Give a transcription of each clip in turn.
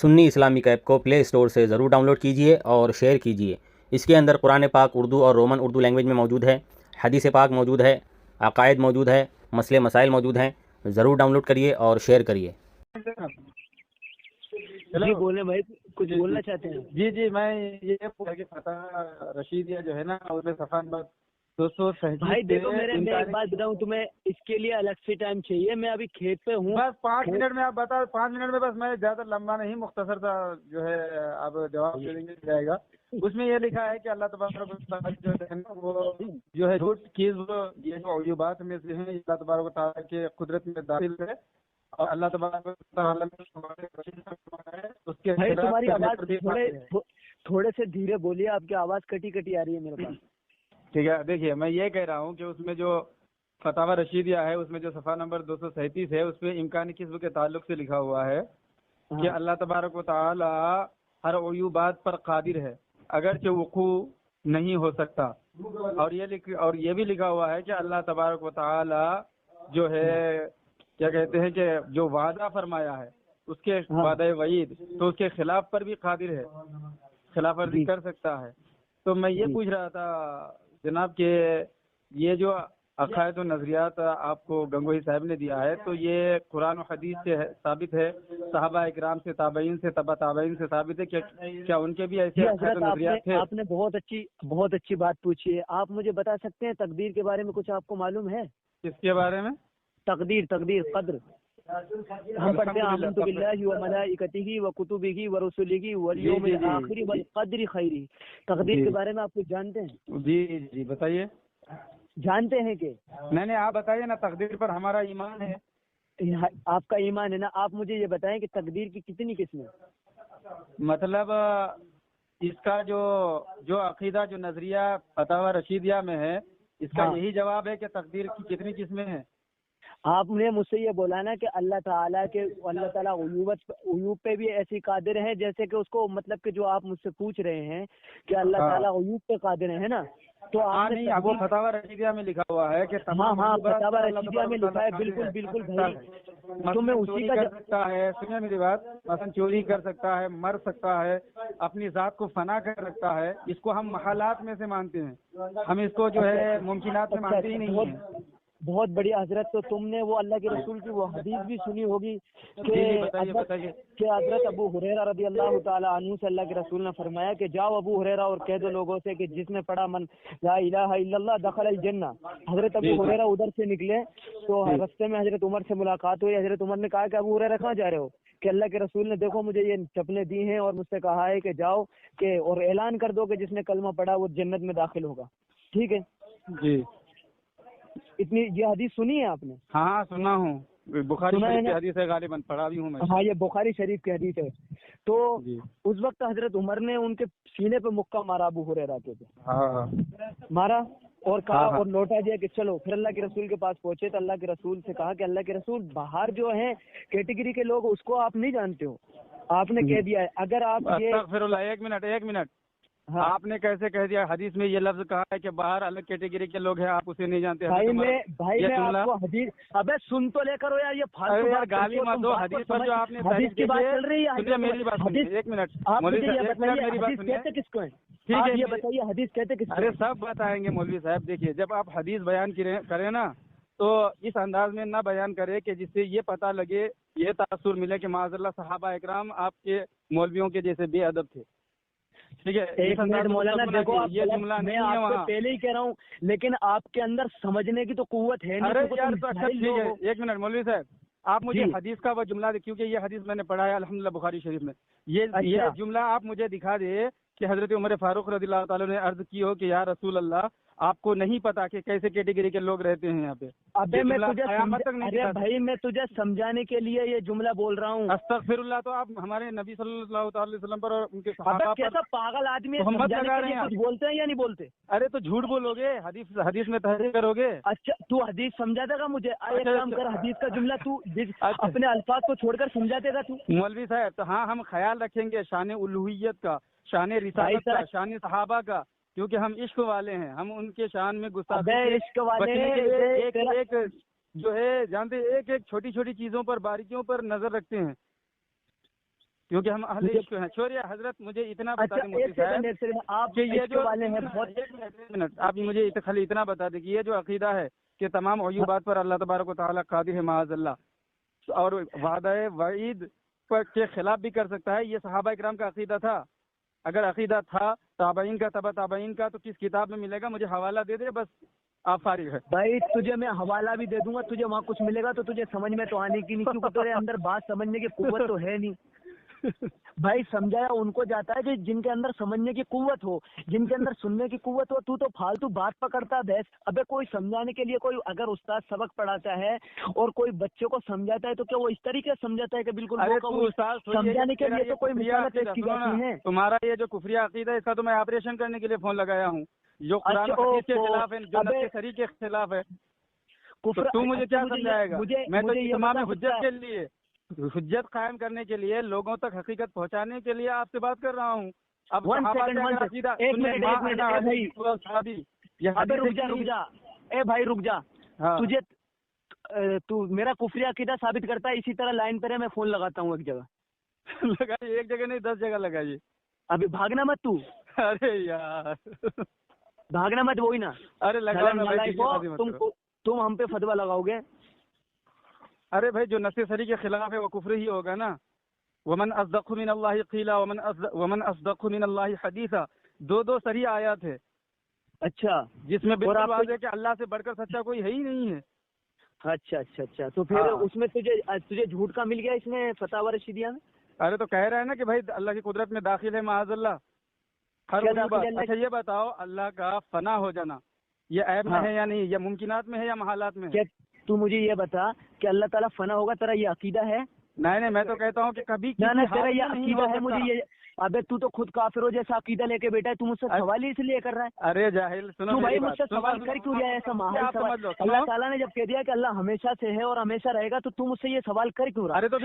سنی Islamic app کو پلے store سے ضرور ڈاؤن لوڈ کیجیے اور شیئر کیجیے۔ اس کے اندر قرآن پاک اردو اور رومن اردو لینگویج میں موجود ہے، حدیث پاک موجود ہے، عقائد موجود ہے، مسئلے مسائل موجود ہیں۔ ضرور ڈاؤن لوڈ کریے اور شیئر کریے۔ جی بولیں بھائی، کچھ بولنا چاہتے ہیں؟ جی میں یہ پوچھا کہ فتح رشیدیہ جو ہے نا اس میں صفحہ نمبر 237 بھائی دیکھو میں ایک بات بتاؤں تمہیں، اس کے لیے الگ سے ٹائم چاہیے، میں ابھی کھیت پہ ہوں۔ بس 5 منٹ میں آپ بتا، 5 منٹ میں بس، میں زیادہ لمبا نہیں، مختصر سا جو ہے آپ جواب دے دیں گے جائے گا۔ اس میں یہ لکھا ہے کہ اللہ تبارک و تعالیٰ جو ہے نا وہ جو ہے جھوٹ چیز یہ جو عیوبات میں سے ہیں، اللہ تبارک و تعالیٰ کے قدرت میں داخل ہے، اور اللہ تبارک و تعالیٰ اس کے تمہاری آواز تھوڑے سے دھیرے بولیے، آپ کی آواز کٹی کٹی آ رہی ہے میرے پاس۔ ٹھیک ہے، دیکھیے میں یہ کہہ رہا ہوں کہ اس میں جو فتاوی رشیدیہ ہے اس میں جو صفحہ نمبر 237 ہے اس میں امکان کسب کے تعلق سے لکھا ہوا ہے کہ اللہ تبارک و تعالی ہر عیوبات پر قادر ہے اگرچہ وقوع نہیں ہو سکتا، اور یہ بھی لکھا ہوا ہے کہ اللہ تبارک و تعالی جو ہے کیا کہتے ہیں کہ جو وعدہ فرمایا ہے اس کے وعدہ وعید تو اس کے خلاف پر بھی قادر ہے، خلاف ورزی کر سکتا ہے۔ تو میں یہ پوچھ رہا تھا جناب کہ یہ جو عقائد و نظریات آپ کو گنگوہی صاحب نے دیا ہے تو یہ قرآن و حدیث سے ثابت ہے، صحابہ اکرام سے، تابعین سے، تبع تابعین سے ثابت ہے کہ کیا ان کے بھی ایسے عقائد و نظریات تھے؟ آپ نے بہت اچھی بات پوچھی ہے۔ آپ مجھے بتا سکتے ہیں تقدیر کے بارے میں کچھ آپ کو معلوم ہے؟ کس کے بارے میں؟ تقدیر، قدر۔ ہم پڑھتے ہیں آمنت باللہ و ملائکتہ و کتبہ و رسلہ والیوم الآخر والقدر خیرہ۔ تقدیر کے بارے میں آپ کچھ جانتے ہیں؟ جی بتائیے۔ جانتے ہیں کہ نہیں آپ بتائیے نا، تقدیر پر ہمارا ایمان ہے۔ آپ کا ایمان ہے نا؟ آپ مجھے یہ بتائیں کہ تقدیر کی کتنی قسمیں؟ مطلب اس کا جو عقیدہ، جو نظریہ فتاوی رشیدیہ میں ہے، اس کا یہی جواب ہے کہ تقدیر کی کتنی قسمیں ہیں؟ آپ نے مجھ سے یہ بولا نا کہ اللہ تعالیٰ عیوب پہ بھی ایسی قادر ہیں، جیسے کہ اس کو مطلب کہ جو آپ مجھ سے پوچھ رہے ہیں کہ اللہ تعالیٰ عیوب پہ قادر ہے نا، تو آپ نے وہ فتاوی رشیدیہ میں لکھا ہوا ہے کہ فتاوی رشیدیہ میں لکھا ہے، بالکل بھائی۔ تو میں اسی کا کر سکتا ہے، سنیے میری بات، مثلا چوری کر سکتا ہے، مر سکتا ہے، اپنی ذات کو فنا کر سکتا ہے، اس کو ہم محالات میں سے مانتے ہیں، ہم اس کو جو ہے ممکنات میں مانتے ہی نہیں ہیں۔ بہت بڑی حضرت، تو تم نے وہ اللہ کے رسول کی وہ حدیث بھی سنی ہوگی کہ حضرت ابو ہریرہ رضی اللہ تعالی عنہ سے اللہ کے رسول نے فرمایا کہ جاؤ ابو ہریرہ اور کہہ دو لوگوں سے کہ جس نے پڑھا من لا الہ الا اللہ دخل الجنہ۔ حضرت ابو ہریرہ ادھر سے نکلے تو راستے میں حضرت عمر سے ملاقات ہوئی۔ حضرت عمر نے کہا کہ ابو ہریرہ کہاں جا رہے ہو؟ کہ اللہ کے رسول نے دیکھو مجھے یہ چپلیں دی ہیں اور مجھ سے کہا ہے کہ جاؤ کہ اور اعلان کر دو کہ جس نے کلمہ پڑھا وہ جنت میں داخل ہوگا۔ ٹھیک ہے جی، اتنی یہ حدیث سنی ہے آپ نے؟ ہاں سنا ہوں، بخاری شریف کی حدیث ہے، غالباً پڑھا بھی ہوں میں۔ ہاں یہ بخاری شریف کی حدیث ہے۔ تو اس وقت حضرت عمر نے ان کے سینے پہ مکہ مارا ابو ہریرہ کے، مارا اور کہا اور لوٹا دیا کہ چلو۔ پھر اللہ کے رسول کے پاس پہنچے تو اللہ کے رسول سے کہا کہ اللہ کے رسول باہر جو ہیں کیٹیگری کے لوگ اس کو آپ نہیں جانتے ہو، آپ نے کہہ دیا ہے اگر آپ ایک منٹ آپ نے کیسے کہہ دیا؟ حدیث میں یہ لفظ کہا ہے کہ باہر الگ کیٹیگری کے لوگ ہیں، آپ اسے نہیں جانتے؟ بھائی میں آپ کو حدیث، ابے سن تو لے کرو یار، یہ گالی مت دو۔ حدیث پر جو آپ نے حدیث کی بات چل رہی ہے، میری بات سنیے، ایک منٹ، حدیث کہتے کس کو ہیں؟ ٹھیک ہے یہ بتائیے حدیث کہتے کس کو؟ ارے سب بتائیں گے مولوی صاحب۔ دیکھیے جب آپ حدیث بیان کریں نا تو اس انداز میں نہ بیان کرے کہ جس سے یہ پتہ لگے، یہ تاثر ملے کہ معاذ اللہ صحابہ اکرام آپ کے مولویوں کے جیسے بے ادب تھے۔ ٹھیک ہے، ایک منٹ مولانا دیکھو، یہ جملہ نہیں ہے وہاں، پہلے ہی کہہ رہا ہوں، لیکن آپ کے اندر سمجھنے کی تو قوت ہے نہیں۔ ٹھیک ہے، ایک منٹ مولوی صاحب، آپ مجھے حدیث کا وہ جملہ، کیونکہ یہ حدیث میں نے پڑھا ہے الحمدللہ بخاری شریف میں، یہ جملہ آپ مجھے دکھا دے کہ حضرت عمر فاروق رضی اللہ تعالیٰ نے عرض کی ہو کہ یا رسول اللہ آپ کو نہیں پتا کہ کیسے کیٹیگری کے لوگ رہتے ہیں یہاں پہ۔ ابے میں تجھے سمجھانے کے لیے یہ جملہ بول رہا ہوں۔ استغفر اللہ، تو آپ ہمارے نبی صلی اللہ تعالی وسلم پر اور ان کے صحابہ پر کیسا پاگل آدمی ہے، کچھ بولتے ہیں یا نہیں بولتے؟ ارے تو جھوٹ بولو گے، حدیث میں تحریر کرو گے۔ اچھا تو حدیث سمجھا دے گا مجھے؟ ایک کام کر، حدیث کا جملہ تو اپنے الفاظ کو چھوڑ کر سمجھا دے گا تو؟ مولوی صاحب تو ہاں ہم خیال رکھیں گے شان الوہیت کا، شان رسالت کا، شان صحابہ کا، کیونکہ ہم عشق والے ہیں، ہم ان کے شان میں عشق والے ایک جو ہے جانتے ایک چھوٹی چھوٹی چیزوں پر، باریکیوں پر نظر رکھتے ہیں۔ کیونکہ ہم اہل عشق ہیں. چھوڑیے حضرت, مجھے اتنا بتا اچھا دیں مفتی صاحب آپ کہ یہ جو والے ہیں بہت ایک منٹ آپ مجھے خالی اتنا بتا دیں کہ یہ جو عقیدہ ہے کہ تمام عیوبات پر اللہ تبارک و تعالیٰ قادر ہے معاذ اللہ, اور وعدہ وعید کے خلاف بھی کر سکتا ہے, یہ صحابہ اکرام کا عقیدہ تھا. اگر عقیدہ تھا تابعین کا, تبع تابعین کا, تو کس کتاب میں ملے گا؟ مجھے حوالہ دے دے بس, آپ فارغ ہے. بھائی تجھے میں حوالہ بھی دے دوں گا, تجھے وہاں کچھ ملے گا تو تجھے سمجھ میں تو آنے کی نہیں, کیونکہ تیرے اندر بات سمجھنے کی قوت تو ہے نہیں. بھائی سمجھایا ان کو جاتا ہے کہ جن کے اندر سمجھنے کی قوت ہو, جن کے اندر سننے کی قوت ہو. تو فالتو بات پکڑتا ہے بحث. ابے کوئی سمجھانے کے لیے کوئی اگر استاد سبق پڑھاتا ہے اور کوئی بچے کو سمجھاتا ہے تو کیا وہ اس طریقے سے سمجھاتا ہے کہ بالکل سمجھانے کے لیے تو کوئی مثال پیش کی جاتی ہے. تمہارا یہ جو کفریہ عقیدہ ہے اس کا تو میں آپریشن کرنے کے لیے فون لگایا ہوں, جو قرآن و حدیث کے خلاف ہے, جو نقص شریع کے خلاف ہے. تو مجھے کیا سمجھائے گا؟ میں تو تمام حجت کے لیے, حجت قائم کرنے کے لیے, لوگوں تک حقیقت پہنچانے کے لیے آپ سے بات کر رہا ہوں. اب رک جا, تجھے تو میرا کفری عقیدہ ثابت کرتا ہے, اسی طرح لائن پر ہے, میں فون لگاتا ہوں ایک جگہ. لگائیے, ایک جگہ نہیں 10 جگہ لگائیے. ابھی بھاگنا مت تو. ارے یار بھاگنا مت, وہی نا. ارے تم ہم پہ فتویٰ لگاؤ گے. ارے بھائی جو نص صریح کے خلاف ہے وہ کفر ہی ہوگا نا. ومن اصدق من اللہ قیلا ومن اصدق من اللہ حدیثا, دو صریح آیات ہے. اچھا, جس میں بالکل واضح ہے کہ اللہ سے بڑھ کر سچا کوئی ہے ہی نہیں ہے. اچھا تو پھر اس میں تجھے جھوٹ کا مل گیا اس میں فتاوی رشیدیہ میں. ارے تو کہہ رہا ہے نا کہ بھائی اللہ کی قدرت میں داخل ہے معاذ اللہ ہر بات. اچھا یہ بتاؤ, اللہ کا فنا ہو جانا یہ عیب میں ہے یا نہیں, یا ممکنات میں ہے یا محالات میں ہے؟ تو مجھے یہ بتا کہ اللہ تعالیٰ فنا ہوگا, تیرا یہ عقیدہ ہے؟ نہیں, میں تو کہتا ہوں کہ کبھی تیرا یہ عقیدہ ہے. مجھے یہ ابے تو خود کافر ہو جیسا عقیدہ لے کے بیٹا ہے, تو مجھ سے سوال ہی اس لیے کر رہا ہے. ارے جاہل سنو بھائی, مجھ سے سوال کر کیوں رہا ہے ایسا ماحول سوال؟ اللہ تعالیٰ نے جب کہہ دیا کہ اللہ ہمیشہ سے ہے اور ہمیشہ رہے گا, تو تم مجھ سے یہ سوال کر کیوں رہا؟ ارے تو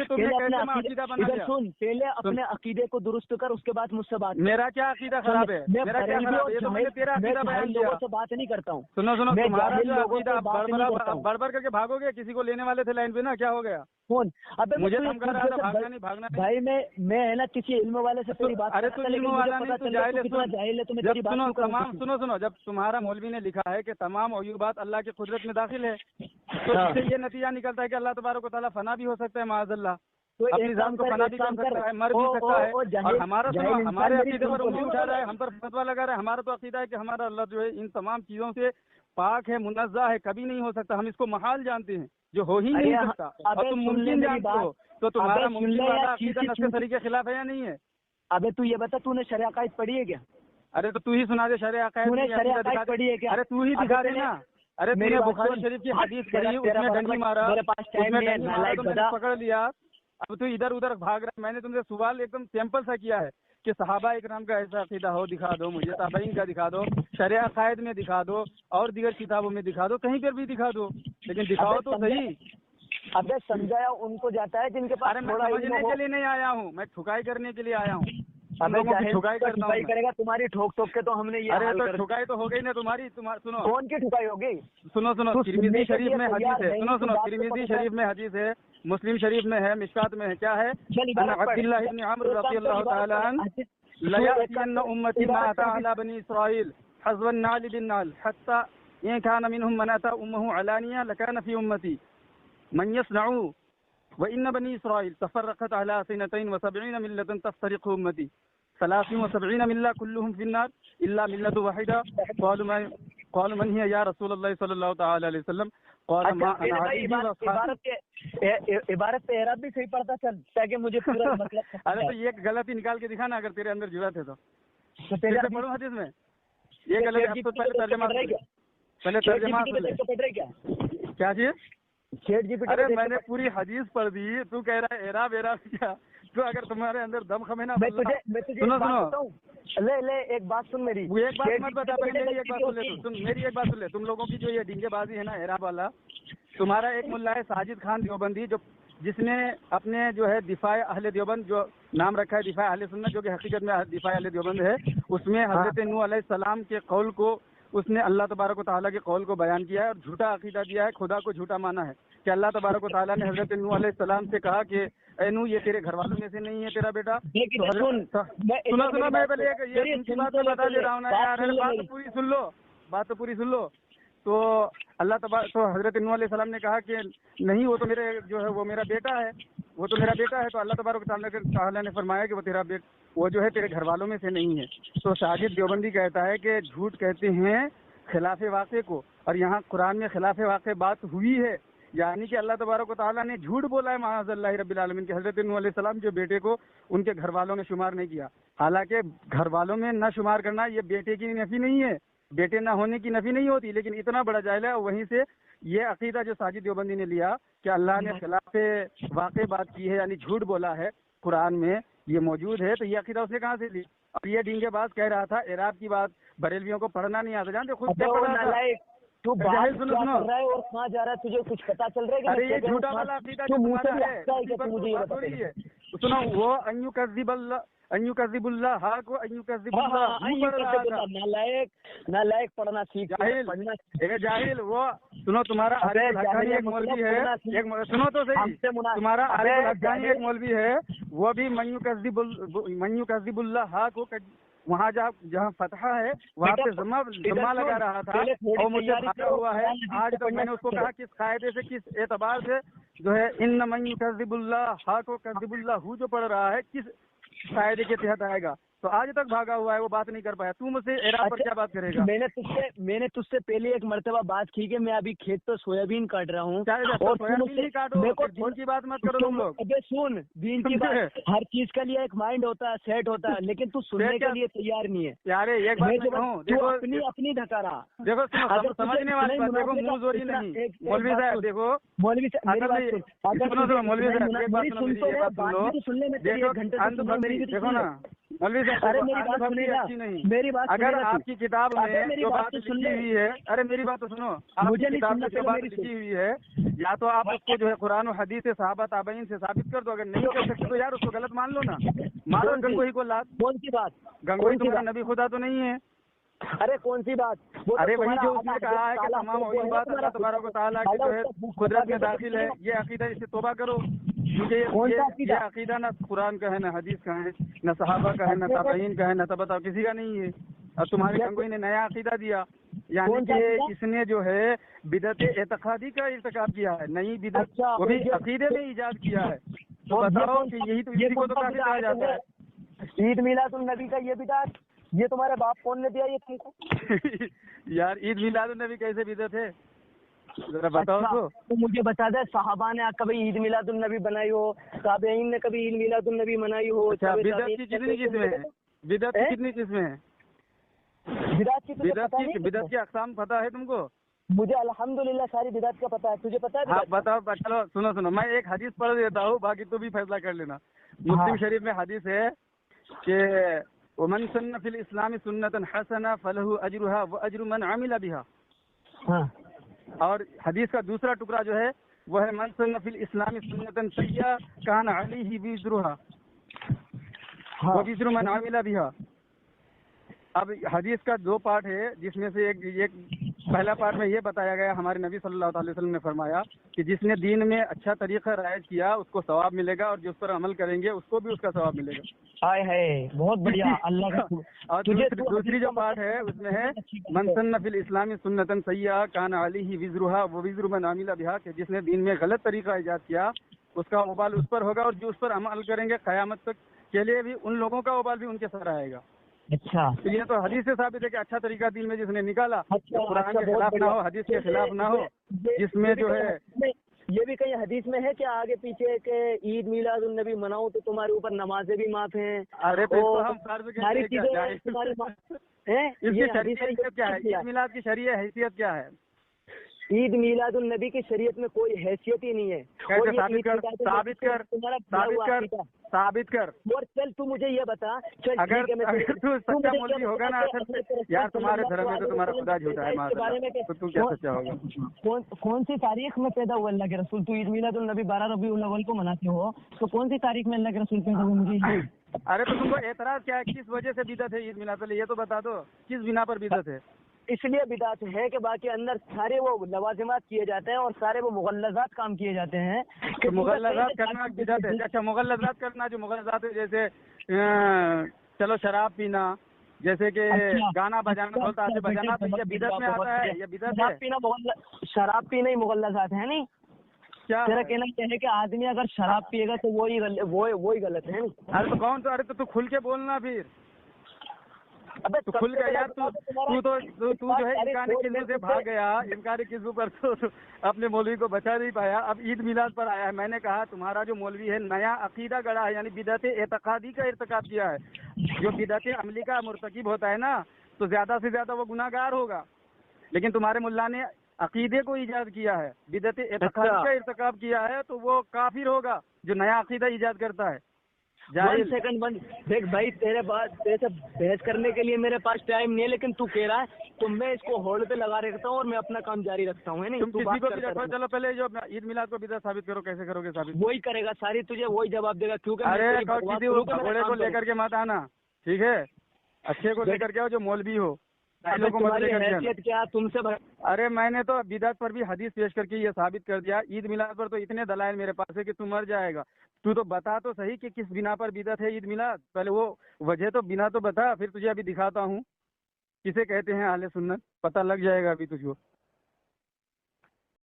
سن, پہلے اپنے عقیدے کو درست کر, اس کے بعد مجھ سے بات. میرا کیا عقیدہ خراب ہے؟ میں لوگوں سے بات نہیں کرتا ہوں. سنو بڑھ کر کے بھاگو گے, کسی کو لینے والے تھے لائن پہ نا, کیا ہو گیا؟ کون؟ ابے مجھے بھاگنا بھائی, میں ہے نا کسی علم والے سے تیری بات. ارے تو علم والا نہیں, تو جاہل ہے. سنو, جب تمہارا مولوی نے لکھا ہے کہ تمام عیوبات اللہ کی قدرت میں داخل ہے, تو اس سے یہ نتیجہ نکلتا ہے کہ اللہ تبارک و تعالیٰ فنا بھی ہو سکتا ہے معاذ اللہ, اپنی ذات کو فنا بھی کر سکتا ہے, مر بھی سکتا ہے. اور ہمارے عقیدے پر انگلی اٹھا رہا ہے, ہم پر فتویٰ لگا رہا ہے. ہمارا تو عقیدہ ہے کہ ہمارا اللہ جو ہے ان تمام چیزوں سے پاک ہے, منزہ ہے, کبھی نہیں ہو سکتا. ہم اس کو محال جانتے ہیں, جو ہو ہی نہیں سکتا, اور تم ممکن جانتے ہو. تو تمہارا ممکن والا عقیدہ نص صریح کے خلاف ہے یا نہیں ہے؟ ابے تو یہ بتا, تو نے شرع عقائد پڑھی ہے کیا؟ ارے تو ہی سنا دے شرع عقائد پڑھی ہے کیا؟ ارے تو ہی دکھا دے نا. ارے میرے بخاری شریف کی حدیث پڑھی, اس میں ڈنڈی مارا, پکڑ لیا, اب تو ادھر ادھر بھاگ رہا. میں نے تم سے سوال ایک دم سیمپل سا کیا ہے کہ صحابہ اکرام کا ایسا عقیدہ ہو, دکھا دو مجھے. تابعین کا دکھا دو, شرع عقائد میں دکھا دو, اور دیگر کتابوں میں دکھا دو, کہیں پر بھی دکھا دو, لیکن دکھاؤ تو صحیح. ابے سمجھایا ان کو جاتا ہے جن کے پاس. ارے میں سمجھنے کے لیے نہیں آیا ہوں, میں ٹھکائی کرنے کے لیے آیا ہوں. ٹھکائی کرے گا تمہاری ٹھوک کے تو ہم نے یہ. ارے تو ٹھکائی تو ہو گئی نا تمہاری. سنو, کون کی ٹھکائی ہوگی؟ سنو, ترمذی شریف میں حدیث ہے. سنو, ترمذی شریف میں حدیث ہے, مسلم شریف میں ہے, مشکات میں ہے. کیا ہے؟ عبداللہ ابن عمرو رضی اللہ تعالی عنہ, لَيَأْتِيَنَّ أُمَّتِي مَا أَتَىٰ عَلَىٰ بَنِي إِسْرَائِيلَ حَظْوَ النَّعْلِ بِالنَّعْلِ حَتَّىٰ إِن كَانَ مِنْهُمْ مَنْ أَتَىٰ أُمَّهُ عَلَانِيَةً لَكَانَ فِي أُمَّتِي مَنْ يَصْنَعُ وَإِنَّ بَنِي إِسْرَائِيلَ تَفَرَّقَتْ عَلَىٰ 72 مِلَّةً تَفْتَرِقُ أُمَّتِي 73 مِلَّةً كُلُّهُمْ فِي النَّارِ إِلَّا مِلَّةً وَاحِدَةً. قالوا من هي يا رسول اللہ صلی اللہ تعالی علیہ وسلم؟ قال ما انا عبارت پہ اعراب بھی صحیح پڑھتا چل, تاکہ مجھے پورا مطلب. ارے تو یہ غلطی نکال کے دکھانا اگر تیرے اندر جرأت ہے تو. پڑھو حدیث میں یہ غلطی. پہلے ترجمہ کیا چیز؟ ارے میں نے پوری حدیث پڑھ دی, تو کہہ رہا ہے اعراب کیا؟ تو اگر تمہارے اندر دم خم ہے نا. سنو, لے ایک بات سن میری. ایک بات مت بتا, پہلے میری ایک بات سن لے. میری ایک بات سن لے. تم لوگوں کی جو یہ ڈنگے بازی ہے نا اعراب والا, تمہارا ایک ملا ہے ساجد خان دیوبندی, جس نے اپنے جو ہے دفاع اہل دیوبند جو نام رکھا ہے دفاع اہل سنت, جو کہ حقیقت میں دفاع اہل دیوبند ہے, اس میں حضرت نوح علیہ السلام کے قول کو اس نے اللہ تبارک و تعالیٰ کے قول کو بیان کیا ہے اور جھوٹا عقیدہ دیا ہے، خدا کو جھوٹا مانا ہے کہ اللہ تبارک و تعالیٰ نے حضرت نوح علیہ السلام سے کہا کہ اے نوح یہ تیرے گھر والوں میں سے نہیں ہے تیرا بیٹا. سنو میں پہلے یہ ان کی بات میں بتا دے رہا ہوں نا یار، بات تو پوری سن لو. تو تو حضرت نوح علیہ السلام نے کہا کہ نہیں وہ تو میرے جو ہے وہ میرا بیٹا ہے، وہ تو میرا بیٹا ہے. تو اللہ تبارک و تعالیٰ نے فرمایا کہ وہ تیرا وہ جو ہے تیرے گھر والوں میں سے نہیں ہے. تو ساجد دیوبندی کہتا ہے کہ جھوٹ کہتے ہیں خلاف واقع کو، اور یہاں قرآن میں خلاف واقع بات ہوئی ہے، یعنی کہ اللہ تبارک و تعالیٰ نے جھوٹ بولا ہے معاذ اللہ رب العالمین کہ حضرت نوح علیہ السلام جو بیٹے کو ان کے گھر والوں میں شمار نہیں کیا. حالانکہ گھر والوں میں نہ شمار کرنا یہ بیٹے کی نفی نہیں ہے، بیٹے نہ ہونے کی نفی نہیں ہوتی، لیکن اتنا بڑا جاہل ہے. وہیں سے یہ عقیدہ جو ساجد دیوبندی نے لیا کہ اللہ نے خلاف واقع بات کی ہے، یعنی جھوٹ بولا ہے، قرآن میں یہ موجود ہے. تو یہ عقیدہ اس نے کہاں سے لی؟ اب یہ ڈینگے باز کہہ رہا تھا اعراب کی بات بریلویوں کو پڑھنا نہیں آتا. جانتے خود کیا پڑھا تھا؟ تو بات کیا کر رہا ہے اور کہاں جا رہا ہے تجھے کچھ پتا چل رہا ہے؟ ارے یہ جھوٹا والا عقیدہ جو تمہارا ہے، سنو وہ ان یکذب اللہ حق و ان یکذب اللہ نالائق پڑھنا سیکھ جاہل. وہ سنو تمہارا عارف الحقانی ایک مولوی ہے، سنو تو صحیح، تمہارا عارف الحقانی ایک مولوی ہے، وہ بھی من یکذب اللہ حق وہاں جہاں فتحہ ہے وہاں پہ ضمہ لگا رہا تھا اور مجھے بھاگا ہوا ہے. آج تک میں نے اس کو کہا کس قاعدے سے کس اعتبار سے جو ہے ان من یکذب اللہ حق و کذب اللہ جو پڑھ رہا ہے کس قاعدے کے تحت آئے گا. تو آج تک بھاگا ہوا ہے، وہ بات نہیں کر پایا. تو مجھ سے اعراب پر کیا بات کرے گا؟ میں نے تجھ سے پہلے ایک مرتبہ بات کی کہ میں ابھی کھیت پہ سویابین کاٹ رہا ہوں. دین کی بات مت کرو تم لوگ. ابے سن، دین کی بات ہر چیز کا لیے ایک مائنڈ ہوتا ہے، سیٹ ہوتا ہے، لیکن تو سننے کے لیے تیار نہیں ہے. یار ایک بات کہوں، دیکھو اپنی دھکا رہا. دیکھو سمجھنے والی بات، دیکھو منہ زوری نہیں. مولوی صاحب دیکھو، مولوی صاحب مولوی صاحب ایک بات سنو، دیکھو نا مولوی صاحب میری بات اگر آپ کی کتاب میں جو بات لکھی ہوئی ہے، ارے میری بات تو سنو، آپ کی کتاب میں جو بات لکھی ہوئی ہے یا تو آپ اس کو جو ہے قرآن و حدیث سے صحابہ تابعین سے ثابت کر دو. اگر نہیں کر سکتے تو یار اس کو غلط مان لو نا. مارو گنگوئی کو لات. کون سی بات؟ گنگوئی تمہارا نبی خدا تو نہیں ہے. ارے کون سی بات؟ ارے وہی جو اس نے کہا ہے کہ تمام علومات اللہ تبارک و تعالیٰ کی جو ہے قدرت میں داخل ہے. یہ عقیدہ اس سے توبہ کرو، کیونکہ یہ عقیدہ نہ قرآن کا ہے، نہ حدیث کا ہے، نہ صحابہ کا ہے، نہ تابعین کا ہے، نہ تبع کسی کا نہیں ہے. اور تمہارے گنگوئی نے نیا عقیدہ دیا، یعنی کہ اس نے جو ہے بدعت اعتقادی کا ارتکاب کیا ہے، نئی بدعت وہ بھی عقیدے میں ایجاد کیا ہے. تو بتاؤ کہ یہی تو اسی کو تو کافی کہا جاتا ہے. عید میلاد النبی کا یہ بدعت، یہ تمہارے باپ کون نے دیا یہ تم کو؟ یار عید میلاد النبی کیسے بدعت ہے ذرا بتاؤ. تو مجھے بتا دے صحابہ نے کبھی عید میلاد النبی بنائی ہو، تابعین نے کبھی عید میلاد النبی منائی ہو؟ بدعت کی کتنی قسمیں ہیں؟ بدعت کی کتنی قسمیں ہیں؟ بدعت کی اقسام پتہ ہے تم کو؟ مجھے الحمدللہ ساری بدعت کا پتہ ہے. تجھے پتہ ہے؟ ہاں بتاؤ. چلو سنو میں ایک حدیث پڑھ دیتا ہوں، باقی تو بھی فیصلہ کر لینا. مسلم شریف میں حدیث ہے کہ ومن سن فی الاسلام سنتا حسنہ فلہ اجرھا واجر من عمل بها. اور حدیث کا دوسرا ٹکڑا جو ہے وہ ہے من سن فی الاسلام سنتا سیئۃ کان علیہ وزرھا ووزر من عمل بها. اب حدیث کا دو پارٹ ہے، جس میں سے ایک پہلا پارٹ میں یہ بتایا گیا، ہمارے نبی صلی اللہ علیہ وسلم نے فرمایا کہ جس نے دین میں اچھا طریقہ رائج کیا اس کو ثواب ملے گا، اور جو اس پر عمل کریں گے اس کو بھی اس کا ثواب ملے گا. بہت بڑھیا. اللہ کا. اور دوسری جو پارٹ ہے اس میں ہے من سن فی الاسلام سنتا سیئۃ کان علیہ وزرھا ووزر من عمل بها، کہ جس نے دین میں غلط طریقہ ایجاد کیا اس کا وبال اس پر ہوگا، اور جو اس پر عمل کریں گے قیامت تک کے لیے بھی ان لوگوں کا وبال بھی ان کے سر آئے گا. اچھا، تو یہ تو حدیث سے ثابت ہے کہ اچھا طریقہ دین میں جس نے نکالا قرآن کے خلاف نہ ہو، حدیث کے خلاف نہ ہو، جس میں جو ہے یہ بھی کہیں حدیث میں ہے کہ آگے پیچھے کہ عید میلاد النبی مناؤ تو تمہارے اوپر نمازیں بھی معاف ہیں. ارے ہم فرض ساری چیزیں تمہاری اس کی شرعی حیثیت کیا ہے؟ عید میلاد کی شرعی حیثیت کیا ہے؟ عید میلاد النبی کی شریعت میں کوئی حیثیت ہی نہیں ہے. ثابت کر. اور چل تو مجھے یہ بتا، اگر تو سچا مولوی ہوگا نا یار، تمہارے دھرم میں تو تمہارا خدا جھوٹا ہے، تو تو کیا سچا ہوگا؟ کون سی تاریخ میں پیدا ہوا اللہ کے رسول؟ تو عید میلاد النبی 12 ربیع الاول کو مناتے ہو، تو کون سی تاریخ میں اللہ کے رسول پیدا ہوئے؟ مجھے ارے تو تم کو اعتراض کیا ہے؟ کس وجہ سے بدعت ہے عید میلاد؟ یہ تو بتا دو کس بنا پر بدعت ہے. اس لیے بدعت ہے کہ باقی اندر سارے وہ لوازمات کیے جاتے ہیں اور سارے وہ مغلظات کام کیے جاتے ہیں. تو مغلظات کرنا بدعت ہے. اچھا مغلظات کرنا جو مغلظات ہے جیسے چلو شراب پینا، جیسے کہ گانا بجانا، ڈھول تاشے بجانا، تو یہ بدعت میں آتا ہے؟ یہ بدعت ہے؟ شراب پینا ہی مغلظات ہے نہیں. کیا تیرا کہنا یہ ہے کہ آدمی اگر شراب پیے گا تو وہی غلط ہے. ارے تو کون تو، ارے تو کھل کے بولنا پھر. ابے تو کھل گیا یار، تو جو ہے انکاری قسم سے بھاگ گیا. انکاری قسم پر تو اپنے مولوی کو بچا نہیں پایا. اب عید میلاد پر آیا ہے. میں نے کہا تمہارا جو مولوی ہے نیا عقیدہ گڑا ہے، یعنی بدعت اعتقادی کا ارتکاب کیا ہے. جو بدعت عملی کا مرتکب ہوتا ہے نا تو زیادہ سے زیادہ وہ گناہ گار ہوگا، لیکن تمہارے ملا نے عقیدے کو ایجاد کیا ہے، بدعت اعتقادی کا ارتکاب کیا ہے، تو وہ کافر ہوگا جو نیا عقیدہ ایجاد کرتا ہے. ایک سیکنڈ بند دیکھ بھائی، تیرے سے بحث کرنے کے لیے میرے پاس ٹائم نہیں ہے، لیکن تو کہہ رہا ہے تو میں اس کو ہولڈ پہ لگا رکھتا ہوں اور میں اپنا کام جاری رکھتا ہوں. تم کسی کو بھی رکھو. چلو پہلے جو عید میلاد کو بدعت ثابت کرو. کیسے کرو گے ثابت؟ وہی کرے گا ساری، تجھے وہی جواب دے گا. کیونکہ ارے کسی بھگوڑے کو لے کر کے مت آنا، ٹھیک ہے؟ اچھے کو لے کر کے آؤ جو مولوی ہو. حیثیت کیا تم سے؟ ارے میں نے تو بدعت پر بھی حدیث پیش کر کے یہ ثابت کر دیا. عید میلاد پر تو اتنے دلائل میرے پاس ہے کہ تو مر جائے گا. تو بتا تو صحیح کہ کس بنا پر بدعت ہے عید میلاد. پہلے وہ وجہ تو بنا تو بتا، پھر تجھے ابھی دکھاتا ہوں کسے کہتے ہیں اہل سنت. پتہ لگ جائے گا ابھی تجھ کو.